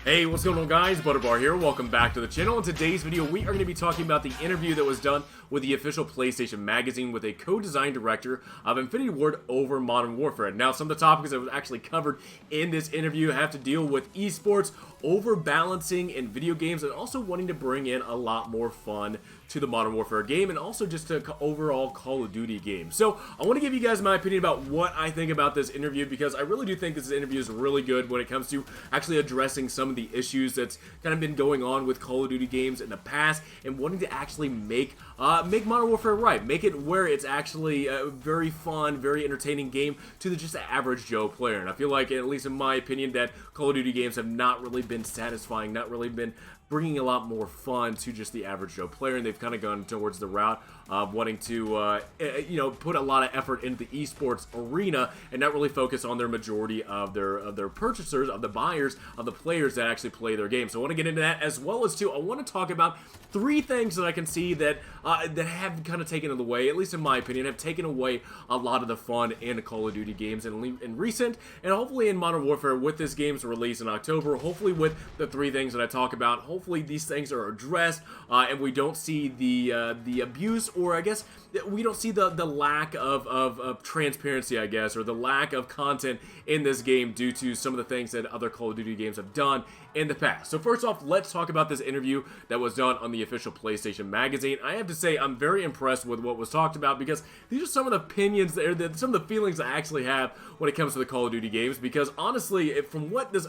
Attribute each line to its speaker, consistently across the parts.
Speaker 1: Hey, what's going on guys? Butterbar here. Welcome back to the channel. In today's video, we are going to be talking about the interview that was done with the official PlayStation magazine with a co-design director of Infinity Ward over Modern Warfare. Now, some of the topics that was actually covered in this interview have to deal with esports, overbalancing in video games, and also wanting to bring in a lot more fun to the Modern Warfare game, and also just to overall Call of Duty game. So I want to give you guys my opinion about what I think about this interview, because I really do think this interview is really good when it comes to actually addressing some of the issues that's kind of been going on with Call of Duty games in the past, and wanting to actually make Modern Warfare right, make it where it's actually a very fun, very entertaining game to just the average Joe player. And I feel like, at least in my opinion, that Call of Duty games have not really been satisfying, not really been bringing a lot more fun to just the average Joe player, and they've kind of gone towards the route of wanting to, put a lot of effort into the esports arena and not really focus on their majority of their purchasers, of the buyers, of the players that actually play their game. So I want to get into that, as well as I want to talk about three things that I can see that that have kind of taken away, at least in my opinion, have taken away a lot of the fun in Call of Duty games in recent, and hopefully in Modern Warfare with this game's release in October. Hopefully with the three things that I talk about, hopefully these things are addressed, and we don't see the abuse, or I guess we don't see the lack of transparency, I guess, or the lack of content in this game due to some of the things that other Call of Duty games have done in the past. So first off, let's talk about this interview that was done on the official PlayStation magazine. I have to say I'm very impressed with what was talked about, because these are some of the opinions, some of the feelings I actually have when it comes to the Call of Duty games, because honestly, from what this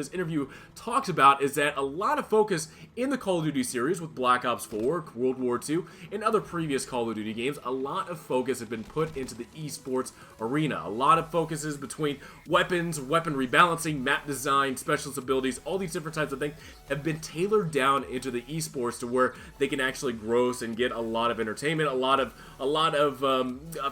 Speaker 1: interview talks about, is that a lot of focus in the Call of Duty series with Black Ops 4, World War II, and other previous Call of Duty games, a lot of focus has been put into the esports arena. A lot of focuses between weapons, weapon rebalancing, map design, specialist abilities, all these different types of things have been tailored down into the esports to where they can actually gross and get a lot of entertainment, a lot of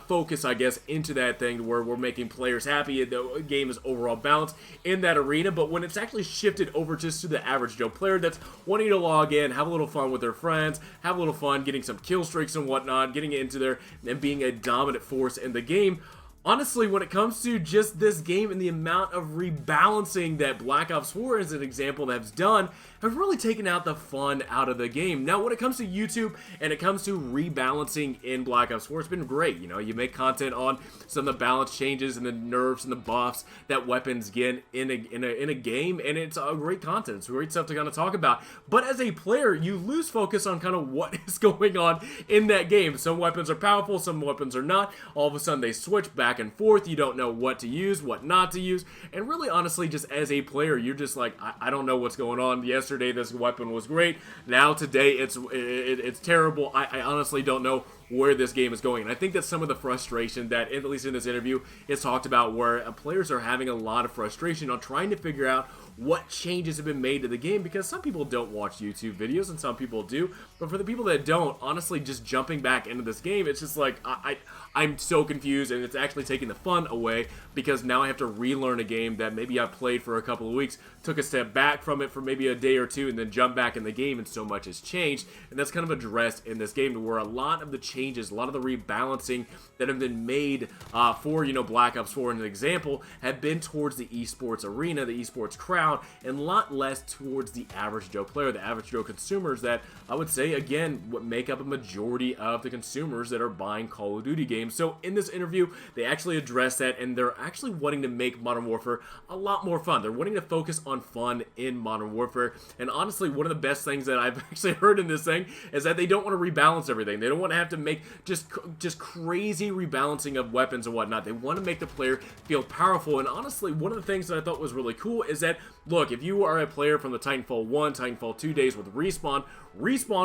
Speaker 1: focus, I guess, into that thing, where we're making players happy. The game is overall balanced in that arena. But when it's actually shifted over just to the average Joe player that's wanting to log in, have a little fun with their friends, have a little fun getting some kill streaks and whatnot, getting into there and being a dominant force in the game, honestly, when it comes to just this game and the amount of rebalancing that Black Ops 4 is an example that's done, have really taken out the fun out of the game. Now, when it comes to YouTube and it comes to rebalancing in Black Ops 4, it's been great. You know, you make content on some of the balance changes and the nerfs and the buffs that weapons get in a game, and it's great content. It's great stuff to kind of talk about. But as a player, you lose focus on kind of what is going on in that game. Some weapons are powerful, some weapons are not. All of a sudden, they switch back and forth. You don't know what to use, what not to use, and really, honestly, just as a player, you're just like, I don't know what's going on. Yesterday, this weapon was great. Now, today, it's terrible. I honestly don't know where this game is going. And I think that's some of the frustration that, at least in this interview, is talked about, where players are having a lot of frustration on trying to figure out what changes have been made to the game, because some people don't watch YouTube videos and some people do. But for the people that don't, honestly, just jumping back into this game, it's just like, I'm so confused, and it's actually taking the fun away, because now I have to relearn a game that maybe I played for a couple of weeks, took a step back from it for maybe a day or two, and then jump back in the game, and so much has changed. And that's kind of addressed in this game, to where a lot of the changes, a lot of the rebalancing that have been made for, Black Ops 4, as an example, have been towards the esports arena, the esports crowd, and a lot less towards the average Joe player, the average Joe consumers that I would say, again, what make up a majority of the consumers that are buying Call of Duty games. So in this interview, they actually address that, and they're actually wanting to make Modern Warfare a lot more fun. They're wanting to focus on fun in Modern Warfare, and honestly, one of the best things that I've actually heard in this thing is that they don't want to rebalance everything. They don't want to have to make just crazy rebalancing of weapons and whatnot. They want to make the player feel powerful. And honestly, one of the things that I thought was really cool is that, look, if you are a player from the Titanfall 1, Titanfall 2 days with Respawn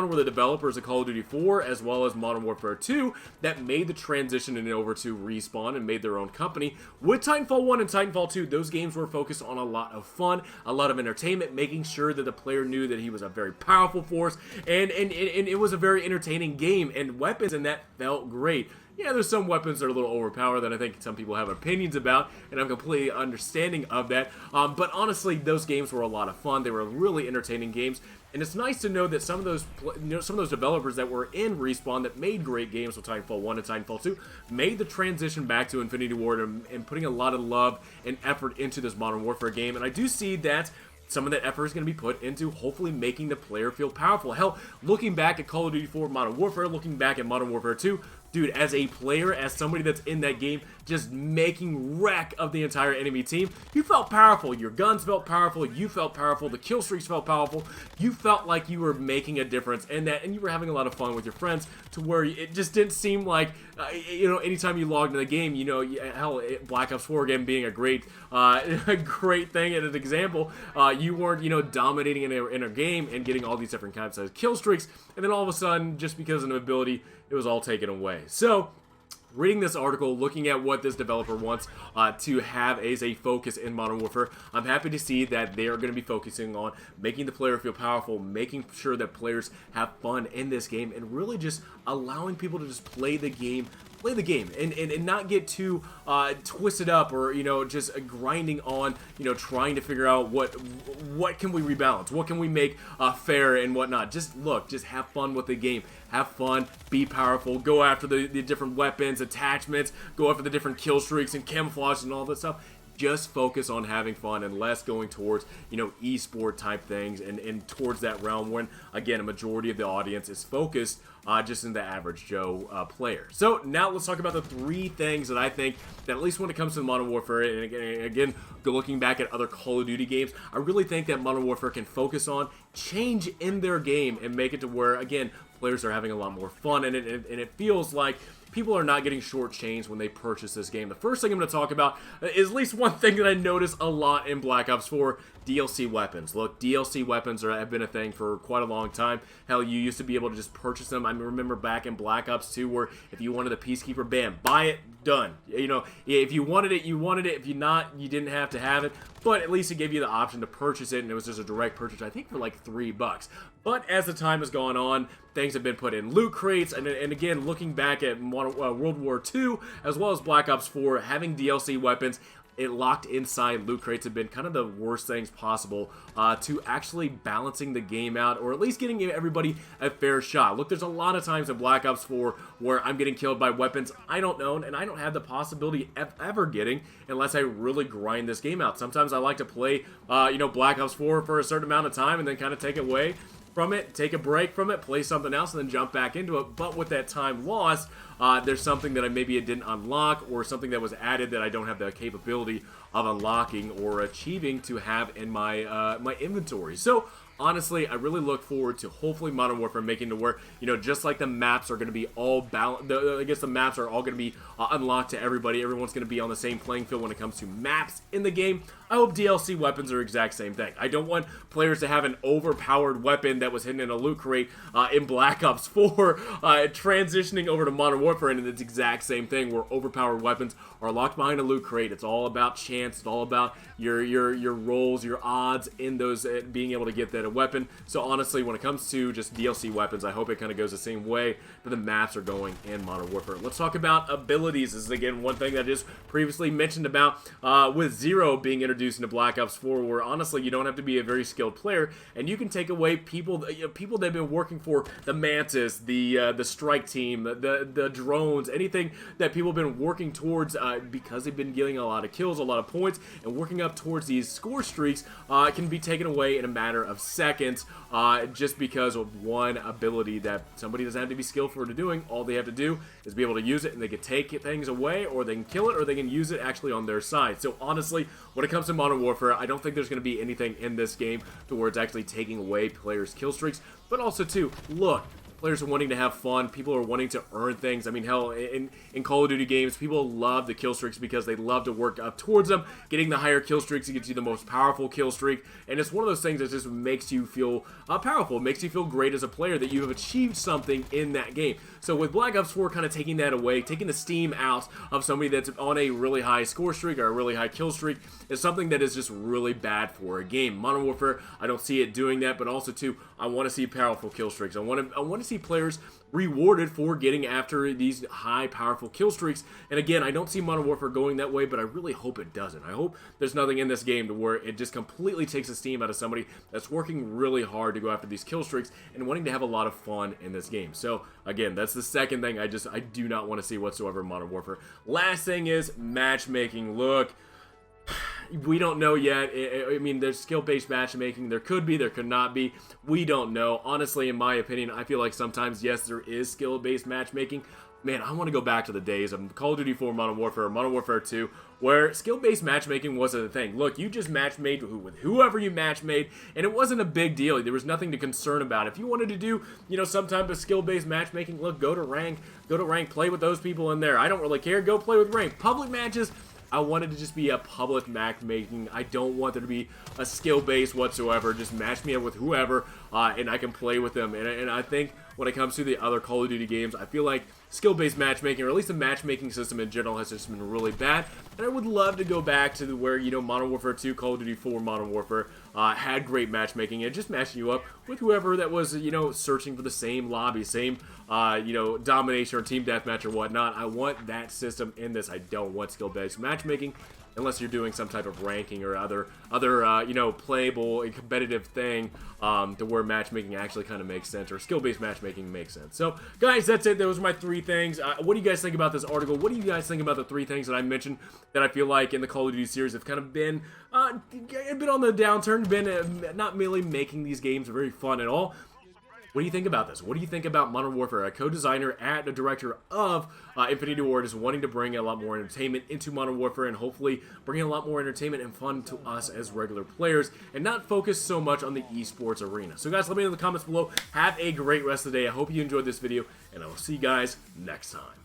Speaker 1: were the developers of Call of Duty 4 as well as Modern Warfare 2 that made the transition over to Respawn and made their own company. With Titanfall 1 and Titanfall 2, those games were focused on a lot of fun, a lot of entertainment, making sure that the player knew that he was a very powerful force, and it was a very entertaining game, and weapons in that felt great. Yeah, there's some weapons that are a little overpowered that I think some people have opinions about, and I'm completely understanding of that. But honestly, those games were a lot of fun. They were really entertaining games, and it's nice to know that some of those developers that were in Respawn that made great games with Titanfall 1 and Titanfall 2 made the transition back to Infinity Ward and putting a lot of love and effort into this Modern Warfare game. And I do see that some of that effort is going to be put into hopefully making the player feel powerful. Hell, looking back at Call of Duty 4 Modern Warfare, looking back at Modern Warfare 2, dude, as a player, as somebody that's in that game, just making wreck of the entire enemy team, you felt powerful. Your guns felt powerful. You felt powerful. The kill streaks felt powerful. You felt like you were making a difference in that, and you were having a lot of fun with your friends to where it just didn't seem like, anytime you logged into the game, hell, Black Ops 4 again being a great thing and an example, you weren't, dominating in a game and getting all these different kinds of kill streaks, and then all of a sudden, just because of an ability, it was all taken away. So, reading this article, looking at what this developer wants to have as a focus in Modern Warfare, I'm happy to see that they are going to be focusing on making the player feel powerful, making sure that players have fun in this game, and really just allowing people to just play the game and not get too twisted up or just grinding on trying to figure out what can we rebalance, what can we make fair and whatnot. Just have fun with the game, have fun, be powerful, go after the different weapons, attachments, go after the different kill streaks and camouflage and all that stuff. Just focus on having fun and less going towards, esport type things and towards that realm when, again, a majority of the audience is focused just in the average Joe player. So now let's talk about the 3 things that I think that, at least when it comes to Modern Warfare, and again, looking back at other Call of Duty games, I really think that Modern Warfare can focus on change in their game and make it to where, again, players are having a lot more fun, and it feels like people are not getting shortchanged when they purchase this game. The first thing I'm going to talk about is at least one thing that I noticed a lot in Black Ops 4, DLC weapons. Look, DLC weapons have been a thing for quite a long time. Hell, you used to be able to just purchase them. I remember back in Black Ops 2 where if you wanted the Peacekeeper, bam, buy it, done. If you wanted it, you wanted it. If you not, you didn't have to have it. But at least it gave you the option to purchase it, and it was just a direct purchase, I think, for like $3. But as the time has gone on, things have been put in loot crates, and again, looking back at World War II, as well as Black Ops 4, having DLC weapons, it locked inside loot crates have been kind of the worst things possible to actually balancing the game out, or at least getting everybody a fair shot. Look, there's a lot of times in Black Ops 4 where I'm getting killed by weapons I don't own, and I don't have the possibility of ever getting unless I really grind this game out. Sometimes I like to play, Black Ops 4 for a certain amount of time and then kind of take away from it, take a break from it, play something else, and then jump back into it. But with that time lost, there's something that maybe it didn't unlock, or something that was added that I don't have the capability of unlocking or achieving to have in my my inventory. So honestly, I really look forward to hopefully Modern Warfare making it where, just like the maps are going to be all balanced, I guess the maps are all going to be unlocked to everybody. Everyone's going to be on the same playing field when it comes to maps in the game. I hope DLC weapons are the exact same thing. I don't want players to have an overpowered weapon that was hidden in a loot crate in Black Ops 4 transitioning over to Modern Warfare, and it's the exact same thing where overpowered weapons are locked behind a loot crate. It's all about chance. It's all about your rolls, your odds in those being able to get that weapon. So honestly, when it comes to just DLC weapons, I hope it kind of goes the same way that the maps are going in Modern Warfare. Let's talk about abilities. This is again one thing that I just previously mentioned about with Zero being introduced into Black Ops 4, where honestly you don't have to be a very skilled player, and you can take away people that have been working for the Mantis, the strike team, the drones, anything that people have been working towards because they've been getting a lot of kills, a lot of points, and working up towards these score streaks can be taken away in a matter of seconds just because of one ability that somebody doesn't have to be skillful for doing. All they have to do is be able to use it, and they can take things away, or they can kill it, or they can use it actually on their side. So honestly, when it comes to Modern Warfare, I don't think there's going to be anything in this game to where it's actually taking away players' kill streaks, but also too, look, players are wanting to have fun. People are wanting to earn things. I mean, hell, in Call of Duty games, people love the kill streaks because they love to work up towards them. Getting the higher kill streaks, it gets you the most powerful kill streak, and it's one of those things that just makes you feel powerful. It makes you feel great as a player that you have achieved something in that game. So with Black Ops 4 kind of taking that away, taking the steam out of somebody that's on a really high score streak or a really high kill streak, is something that is just really bad for a game. Modern Warfare, I don't see it doing that, but also too, I want to see powerful kill streaks. I want to see players rewarded for getting after these high powerful kill streaks. And again, I don't see Modern Warfare going that way, but I really hope it doesn't. I hope there's nothing in this game to where it just completely takes the steam out of somebody that's working really hard to go after these kill streaks and wanting to have a lot of fun in this game. So again, that's the second thing I do not want to see whatsoever in Modern Warfare. Last thing is matchmaking. Look, we don't know yet. I mean, there's skill-based matchmaking. There could be, there could not be. We don't know. Honestly, in my opinion, I feel like sometimes, yes, there is skill-based matchmaking. Man, I want to go back to the days of Call of Duty 4 Modern Warfare, Modern Warfare 2, where skill-based matchmaking wasn't a thing. Look, you just match-made with whoever you match-made, and it wasn't a big deal. There was nothing to concern about. If you wanted to do, you know, some type of skill-based matchmaking, look, go to rank, play with those people in there. I don't really care. Go play with rank. Public matches, I wanted to just be a public matchmaking. I don't want there to be a skill base whatsoever. Just match me up with whoever, and I can play with them. And I think when it comes to the other Call of Duty games, I feel like skill-based matchmaking, or at least the matchmaking system in general, has just been really bad. And I would love to go back to where, you know, Modern Warfare 2, Call of Duty 4, Modern Warfare had great matchmaking and just matching you up with whoever that was, you know, searching for the same lobby, same, you know, domination or team deathmatch or whatnot. I want that system in this. I don't want skill-based matchmaking unless you're doing some type of ranking or other you know, playable and competitive thing to where matchmaking actually kind of makes sense, or skill-based matchmaking makes sense. So, guys, that's it. Those are my 3 things. What do you guys think about this article? What do you guys think about the 3 things that I mentioned that I feel like in the Call of Duty series have kind of been a bit on the downturn, been not really making these games very fun at all? What do you think about this? What do you think about Modern Warfare? A co-designer and a director of Infinity Ward is wanting to bring a lot more entertainment into Modern Warfare, and hopefully bring a lot more entertainment and fun to us as regular players, and not focus so much on the esports arena. So guys, let me know in the comments below. Have a great rest of the day. I hope you enjoyed this video, and I will see you guys next time.